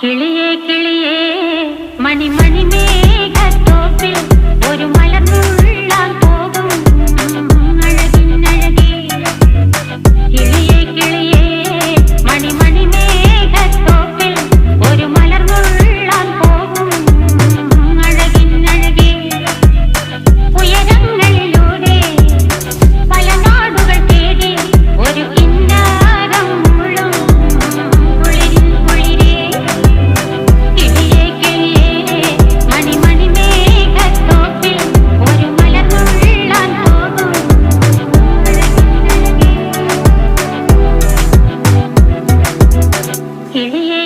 കിളിയേ കിളിയേ മണിമണി മേഘത്തോപ്പിൽ ഒരു മലർന്നുള്ളാൻ പോകും അഴകിനഴകേ. കിളിയേ കിളിയേ മണിമണി മേഘത്തോപ്പിൽ ഒരു മലർന്നുള്ളാൻ പോകും അഴകിനഴകേ. ഉയരങ്ങളിലൂടെ പല നാടുകൾ തേടി ഒരു കിന്നാരം മുള്ളും കുളിരിൻ കുളിരേ. കിളിയേ കിളിയേ മണിമണി മേഘത്തോപ്പിൽ ഒരു മലർന്നുള്ളാൻ പോകും അഴകിനഴകേ. കിളിയേ